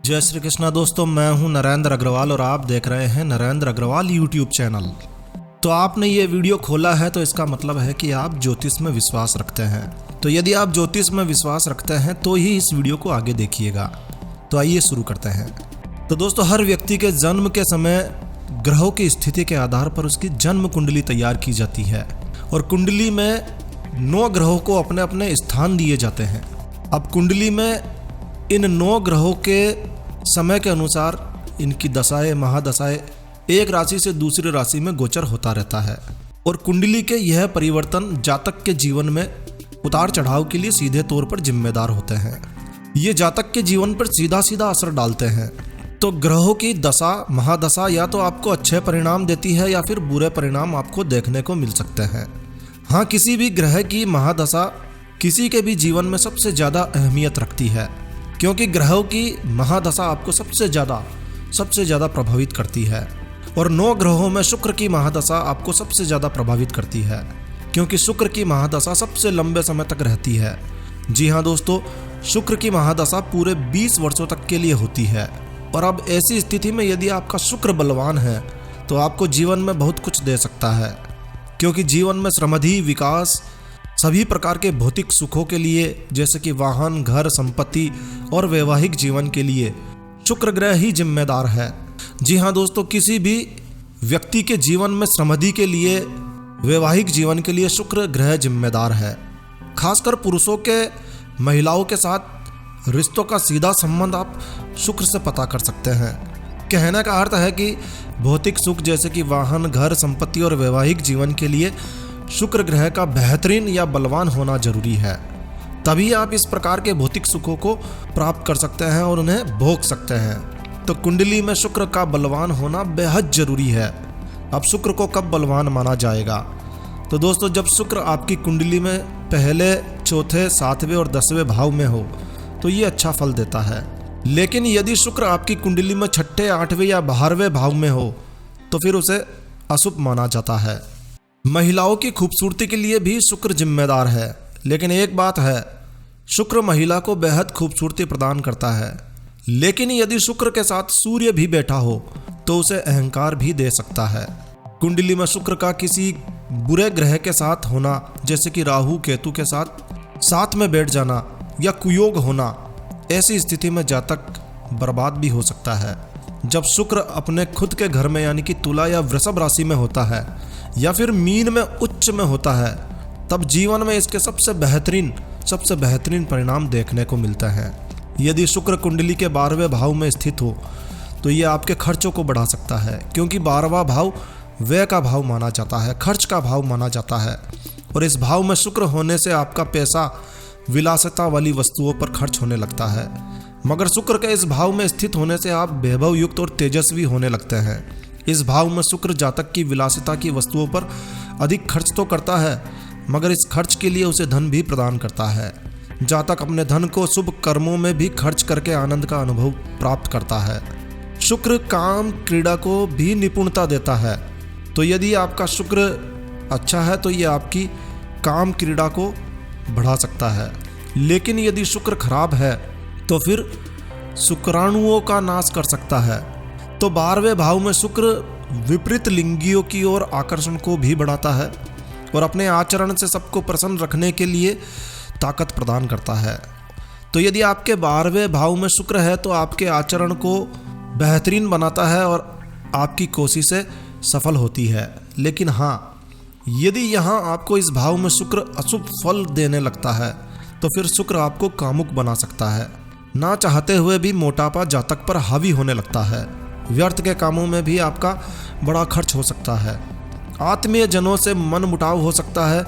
जय श्री कृष्णा दोस्तों, मैं हूं नरेंद्र अग्रवाल और आप देख रहे हैं नरेंद्र अग्रवाल यूट्यूब चैनल। तो आपने ये वीडियो खोला है तो इसका मतलब है कि आप ज्योतिष में विश्वास रखते हैं। तो यदि आप ज्योतिष में विश्वास रखते हैं तो ही इस वीडियो को आगे देखिएगा। तो आइए शुरू करते हैं। तो दोस्तों, हर व्यक्ति के जन्म के समय ग्रहों की स्थिति के आधार पर उसकी जन्म कुंडली तैयार की जाती है और कुंडली में 9 ग्रहों को अपने अपने स्थान दिए जाते हैं। अब कुंडली में इन 9 ग्रहों के समय के अनुसार इनकी दशाएं महादशाएं एक राशि से दूसरी राशि में गोचर होता रहता है और कुंडली के यह परिवर्तन जातक के जीवन में उतार चढ़ाव के लिए सीधे तौर पर जिम्मेदार होते हैं। ये जातक के जीवन पर सीधा सीधा असर डालते हैं। तो ग्रहों की दशा महादशा या तो आपको अच्छे परिणाम देती है या फिर बुरे परिणाम आपको देखने को मिल सकते हैं। हाँ, किसी भी ग्रह की महादशा किसी के भी जीवन में सबसे ज़्यादा अहमियत रखती है, क्योंकि ग्रहों की महादशा आपको सबसे ज़्यादा प्रभावित करती है। और 9 ग्रहों में शुक्र की महादशा आपको सबसे ज़्यादा प्रभावित करती है, क्योंकि शुक्र की महादशा सबसे लंबे समय तक रहती है। जी हाँ दोस्तों, शुक्र की महादशा पूरे 20 वर्षों तक के लिए होती है। और अब ऐसी स्थिति में यदि आपका शुक्र बलवान है तो आपको जीवन में बहुत कुछ दे सकता है, क्योंकि जीवन में समृद्धि, विकास, सभी प्रकार के भौतिक सुखों के लिए जैसे कि वाहन, घर, संपत्ति और वैवाहिक जीवन के लिए शुक्र ग्रह ही जिम्मेदार है। जी हाँ दोस्तों, किसी भी व्यक्ति के जीवन में समृद्धि के लिए, वैवाहिक जीवन के लिए शुक्र ग्रह जिम्मेदार है। खासकर पुरुषों के महिलाओं के साथ रिश्तों का सीधा संबंध आप शुक्र से पता कर सकते हैं। कहने का अर्थ है कि भौतिक सुख जैसे कि वाहन, घर, संपत्ति और वैवाहिक जीवन के लिए शुक्र ग्रह का बेहतरीन या बलवान होना जरूरी है। तभी आप इस प्रकार के भौतिक सुखों को प्राप्त कर सकते हैं और उन्हें भोग सकते हैं। तो कुंडली में शुक्र का बलवान होना बेहद जरूरी है। अब शुक्र को कब बलवान माना जाएगा? तो दोस्तों, जब शुक्र आपकी कुंडली में पहले, चौथे, 7वें और 10वें भाव में हो तो ये अच्छा फल देता है। लेकिन यदि शुक्र आपकी कुंडली में 6ठे, 8वें या 12वें भाव में हो तो फिर उसे अशुभ माना जाता है। महिलाओं की खूबसूरती के लिए भी शुक्र जिम्मेदार है, लेकिन एक बात है, शुक्र महिला को बेहद खूबसूरती प्रदान करता है। लेकिन यदि शुक्र के साथ सूर्य भी बैठा हो तो उसे अहंकार भी दे सकता है। कुंडली में शुक्र का किसी बुरे ग्रह के साथ होना जैसे कि राहु, केतु के साथ में बैठ जाना या कुयोग होना, ऐसी स्थिति में जातक बर्बाद भी हो सकता है। जब शुक्र अपने खुद के घर में यानी कि तुला या वृषभ राशि में होता है या फिर मीन में उच्च में होता है, तब जीवन में इसके सबसे बेहतरीन परिणाम देखने को मिलता है। यदि शुक्र कुंडली के 12वें भाव में स्थित हो तो ये आपके खर्चों को बढ़ा सकता है, क्योंकि 12वां भाव व्यय का भाव माना जाता है, खर्च का भाव माना जाता है। और इस भाव में शुक्र होने से आपका पैसा विलासिता वाली वस्तुओं पर खर्च होने लगता है। मगर शुक्र के इस भाव में स्थित होने से आप वैभव युक्त और तेजस्वी होने लगते हैं। इस भाव में शुक्र जातक की विलासिता की वस्तुओं पर अधिक खर्च तो करता है, मगर इस खर्च के लिए उसे धन भी प्रदान करता है। जातक अपने धन को शुभ कर्मों में भी खर्च करके आनंद का अनुभव प्राप्त करता है। शुक्र काम क्रीड़ा को भी निपुणता देता है। तो यदि आपका शुक्र अच्छा है तो ये आपकी काम क्रीड़ा को बढ़ा सकता है। लेकिन यदि शुक्र खराब है तो फिर शुक्राणुओं का नाश कर सकता है। तो 12वें भाव में शुक्र विपरीत लिंगियों की ओर आकर्षण को भी बढ़ाता है और अपने आचरण से सबको प्रसन्न रखने के लिए ताकत प्रदान करता है। तो यदि आपके 12वें भाव में शुक्र है तो आपके आचरण को बेहतरीन बनाता है और आपकी कोशिशें सफल होती है। लेकिन हाँ, यदि यहाँ आपको इस भाव में शुक्र अशुभ फल देने लगता है तो फिर शुक्र आपको कामुक बना सकता है। ना चाहते हुए भी मोटापा जातक पर हावी होने लगता है। व्यर्थ के कामों में भी आपका बड़ा खर्च हो सकता है। आत्मीय जनों से मन मुटाव हो सकता है।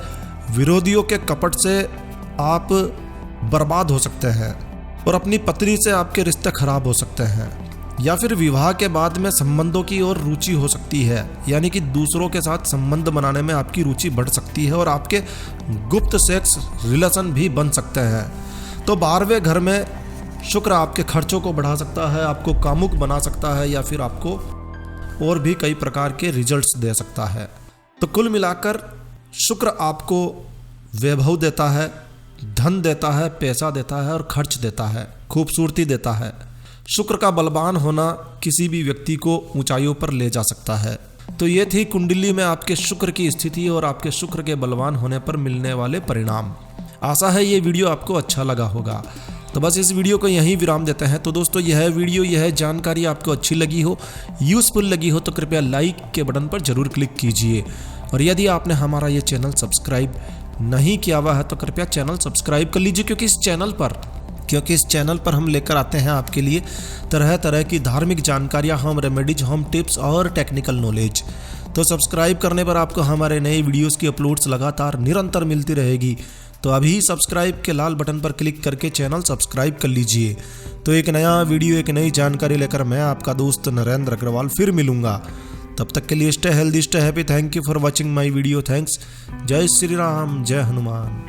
विरोधियों के कपट से आप बर्बाद हो सकते हैं और अपनी पत्नी से आपके रिश्ते खराब हो सकते हैं। या फिर विवाह के बाद में संबंधों की ओर रुचि हो सकती है, यानी कि दूसरों के साथ संबंध बनाने में आपकी रुचि बढ़ सकती है और आपके गुप्त सेक्स रिलेशन भी बन सकते हैं। तो 12वें घर में शुक्र आपके खर्चों को बढ़ा सकता है, आपको कामुक बना सकता है या फिर आपको और भी कई प्रकार के रिजल्ट्स दे सकता है। तो कुल मिलाकर शुक्र आपको वैभव देता है, धन देता है, पैसा देता है और खर्च देता है, खूबसूरती देता है। शुक्र का बलवान होना किसी भी व्यक्ति को ऊंचाइयों पर ले जा सकता है। तो ये थी कुंडली में आपके शुक्र की स्थिति और आपके शुक्र के बलवान होने पर मिलने वाले परिणाम। आशा है ये वीडियो आपको अच्छा लगा होगा। तो बस इस वीडियो को यहीं विराम देते हैं। तो दोस्तों यह वीडियो, यह जानकारी आपको अच्छी लगी हो, यूज़फुल लगी हो तो कृपया लाइक के बटन पर जरूर क्लिक कीजिए। और यदि आपने हमारा ये चैनल सब्सक्राइब नहीं किया हुआ है तो कृपया चैनल सब्सक्राइब कर लीजिए, क्योंकि इस चैनल पर हम लेकर आते हैं आपके लिए तरह तरह की धार्मिक जानकारियाँ, होम रेमेडीज, होम टिप्स और टेक्निकल नॉलेज। तो सब्सक्राइब करने पर आपको हमारे नए वीडियोस की अपलोड्स लगातार निरंतर मिलती रहेगी। तो अभी सब्सक्राइब के लाल बटन पर क्लिक करके चैनल सब्सक्राइब कर लीजिए। तो एक नया वीडियो, एक नई जानकारी लेकर मैं आपका दोस्त नरेंद्र अग्रवाल फिर मिलूंगा। तब तक के लिए stay healthy, stay happy. Thank you for watching my video. Thanks. जय श्री राम, जय हनुमान।